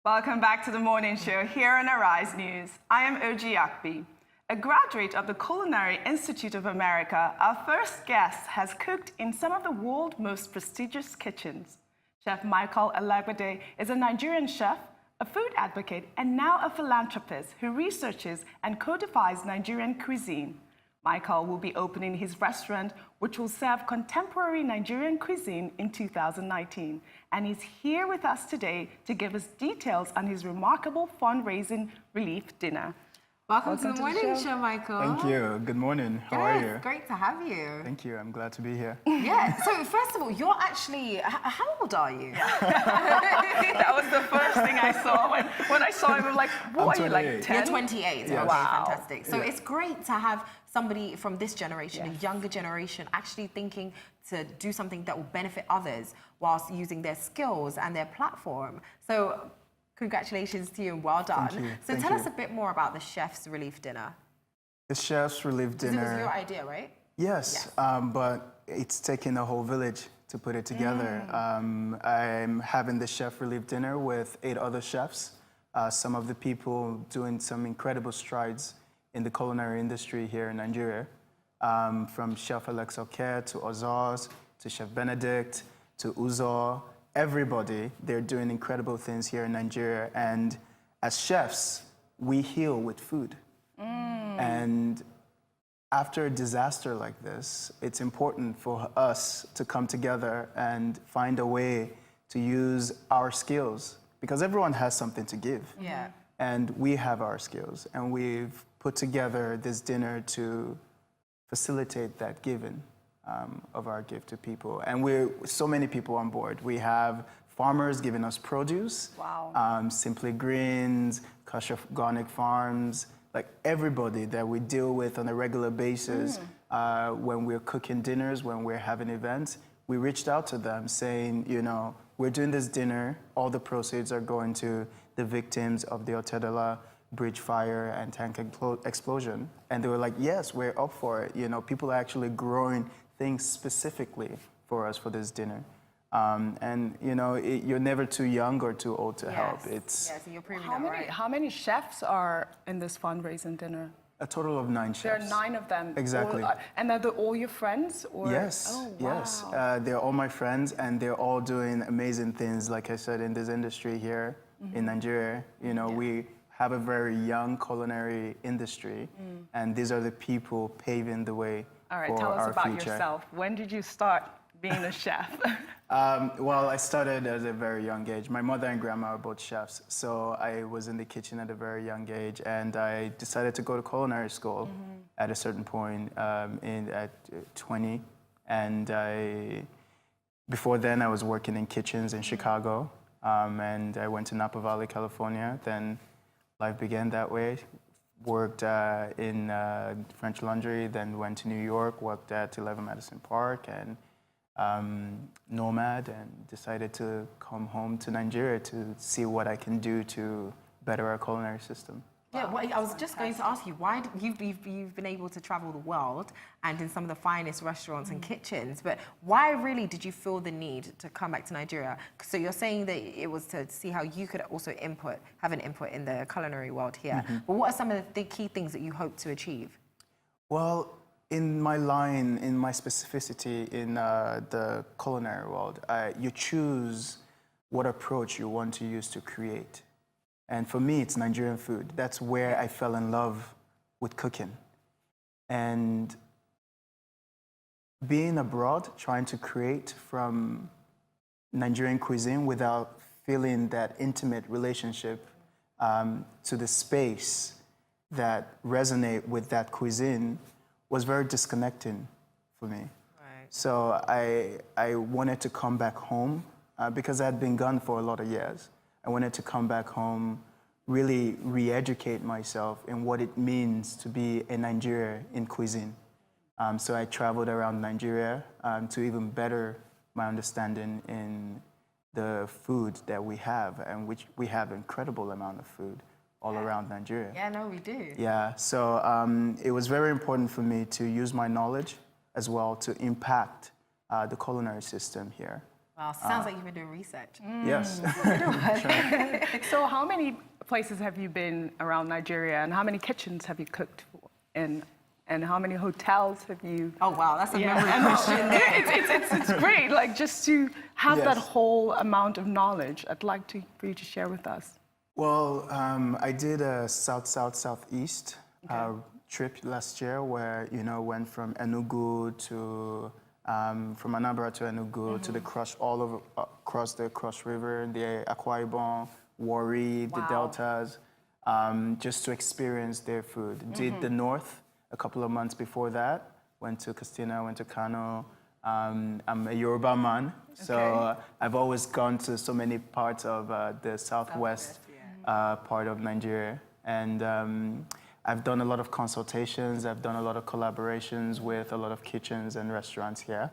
Welcome back to the morning show here on Arise News. I am Oji Akbi. A graduate of the Culinary Institute of America, our first guest has cooked in some of the world's most prestigious kitchens. Chef Michael Elegbede is a Nigerian chef, a food advocate, and now a philanthropist who researches and codifies Nigerian cuisine. Michael will be opening his restaurant, which will serve contemporary Nigerian cuisine in 2019. And he's here with us today to give us details on his remarkable fundraising relief dinner. Welcome to the morning show, Michael. Thank you. Good morning. How are you? Great to have you. Thank you. I'm glad to be here. Yeah. So first of all, you're actually, how old are you? That was the first thing I saw. When I saw him, I was like, what are you, like 10? You're 28. Yes. Okay, wow. fantastic. So it's great to have somebody from this generation, a younger generation, actually thinking to do something that will benefit others whilst using their skills and their platform. So congratulations to you and well done. Thank you. So tell us a bit more about the Chef's Relief Dinner. The Chef's Relief Dinner. It was your idea, right? Yes, but it's taken a whole village to put it together. I'm having the Chef Relief Dinner with 8 other chefs. Some of the people doing some incredible strides in the culinary industry here in Nigeria. From Chef Alexa Oke to Ozaz, to Chef Benedict, to Uzo. Everybody, they're doing incredible things here in Nigeria. And as chefs, we heal with food. And after a disaster like this, it's important for us to come together and find a way to use our skills, because everyone has something to give. Yeah. And we have our skills, and we've put together this dinner to facilitate that giving of our gift to people. And we're so many people on board. We have farmers giving us produce. Wow. Simply Greens, Kush Organic Farms, like everybody that we deal with on a regular basis when we're cooking dinners, when we're having events. We reached out to them saying, you know, we're doing this dinner, all the proceeds are going to the victims of the Otedola bridge fire and tank explosion. And they were like, yes, we're up for it. You know, people are actually growing things specifically for us for this dinner. And, you know, you're never too young or too old to help. It's you're proving How that, many, right? how many chefs are in this fundraising dinner? a total of 9 There chefs. are 9 of them. Exactly. And are they all your friends? Or? Yes, Oh, wow. yes. They're all my friends, and they're all doing amazing things, like I said, in this industry here in Nigeria. You know, we have a very young culinary industry, and these are the people paving the way All right, for tell us our about future. yourself. When did you start being a chef? Well, I started at a very young age. My mother and grandma are both chefs, so I was in the kitchen at a very young age, and I decided to go to culinary school at a certain point at 20. And before then, I was working in kitchens in Chicago, and I went to Napa Valley, California. Then life began that way. Worked in French Laundry, then went to New York, worked at 11 Madison Park, and nomad, and decided to come home to Nigeria to see what I can do to better our culinary system. Yeah, well, I was just going to ask you, why you've been able to travel the world and in some of the finest restaurants and kitchens, but why really did you feel the need to come back to Nigeria? So you're saying that it was to see how you could also have an input in the culinary world here. But what are some of the key things that you hope to achieve? Well, in my line, in my specificity in the culinary world, you choose what approach you want to use to create. And for me, it's Nigerian food. That's where I fell in love with cooking. And being abroad, trying to create from Nigerian cuisine without feeling that intimate relationship to the space that resonate with that cuisine was very disconnecting for me. Right. So I wanted to come back home because I had been gone for a lot of years. I wanted to come back home, really re-educate myself in what it means to be a Nigerian in cuisine. So I traveled around Nigeria to even better my understanding in the food that we have, and which we have an incredible amount of food all around Nigeria. Yeah, no, we do. Yeah, so it was very important for me to use my knowledge as well to impact the culinary system here. Wow, sounds like you've been doing research. Yes. So how many places have you been around Nigeria, and how many kitchens have you cooked in? And how many hotels have you? Oh wow, that's a Yeah, memory I know. question. It's great, like just to have that Yes. whole amount of knowledge. I'd like for you to share with us. Well, I did a southeast trip last year where, went from Enugu to, from Anambra to Enugu to the Crush, all over, across the Crush River, the Akwa Ibom, Warri, the deltas, just to experience their food. Did the north a couple of months before that, went to Castina, went to Kano. I'm a Yoruba man, so I've always gone to so many parts of the southwest part of Nigeria. And I've done a lot of consultations, I've done a lot of collaborations with a lot of kitchens and restaurants here.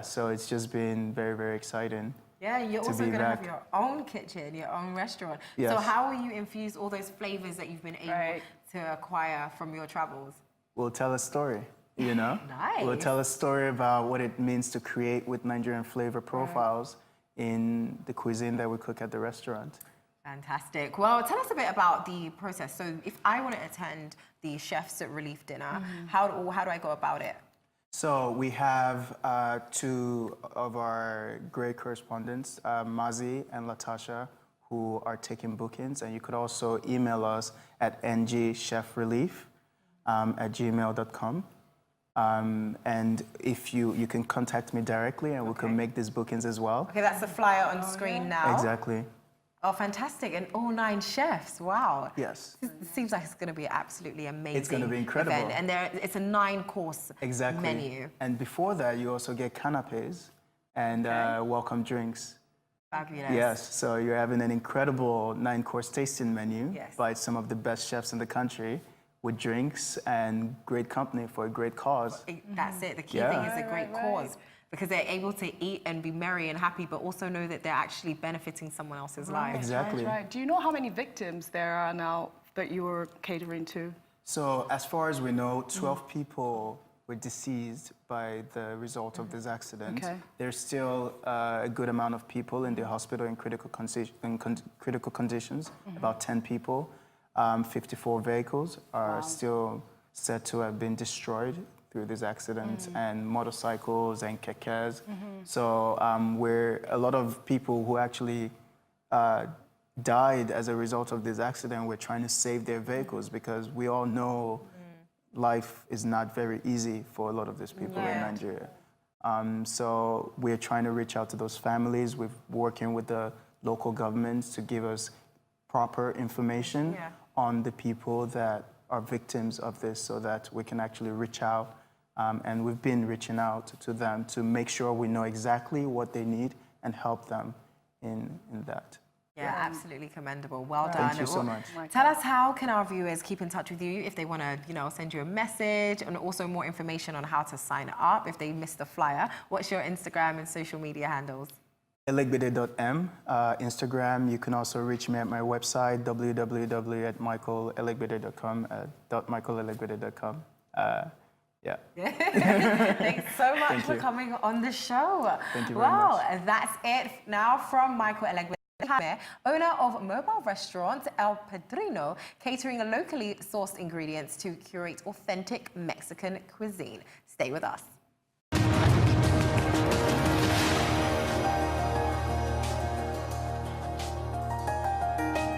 So it's just been very, very exciting. Yeah, you're to also be going to have back. your own kitchen, your own restaurant. Yes. So how will you infuse all those flavors that you've been able to acquire from your travels? We'll tell a story, Nice. We'll tell a story about what it means to create with Nigerian flavor profiles in the cuisine that we cook at the restaurant. Fantastic. Well, tell us a bit about the process. So if I want to attend the Chef's Relief Dinner, how do I go about it? So we have two of our great correspondents, Mazi and Latasha, who are taking bookings. And you could also email us at ngchefrelief@gmail.com. And if you can contact me directly and we can make these bookings as well. Okay, that's the flyer on screen now. Exactly. Oh, fantastic. And all 9 chefs. Wow. Yes. It seems like it's going to be absolutely amazing. It's going to be incredible. Event. And it's a 9-course menu. And before that, you also get canapes and welcome drinks. Fabulous. Yes, so you're having an incredible 9-course tasting menu by some of the best chefs in the country with drinks and great company for a great cause. That's it. The key thing is a great cause. Because they're able to eat and be merry and happy, but also know that they're actually benefiting someone else's life. Exactly. Right. Do you know how many victims there are now that you were catering to? So as far as we know, 12 people were deceased by the result of this accident. Okay. There's still a good amount of people in the hospital in critical conditions, about 10 people. 54 vehicles are still said to have been destroyed through this accident, and motorcycles and kekes. So we're a lot of people who actually died as a result of this accident. We're trying to save their vehicles because we all know life is not very easy for a lot of these people in Nigeria. So we're trying to reach out to those families. We're working with the local governments to give us proper information on the people that are victims of this so that we can actually reach out. And we've been reaching out to them to make sure we know exactly what they need and help them in that. Yeah, absolutely commendable. Well done. Thank you so much. Tell us, how can our viewers keep in touch with you if they want to, send you a message, and also more information on how to sign up if they missed the flyer? What's your Instagram and social media handles? Elegbede.m, Instagram. You can also reach me at my website, www.michaelelegbede.com, .michaelelegbede.com. Thanks so much for coming on the show. Thank you very much. Well, that's it now from Michael Elegbede, owner of mobile restaurant El Padrino, catering locally sourced ingredients to curate authentic Mexican cuisine. Stay with us.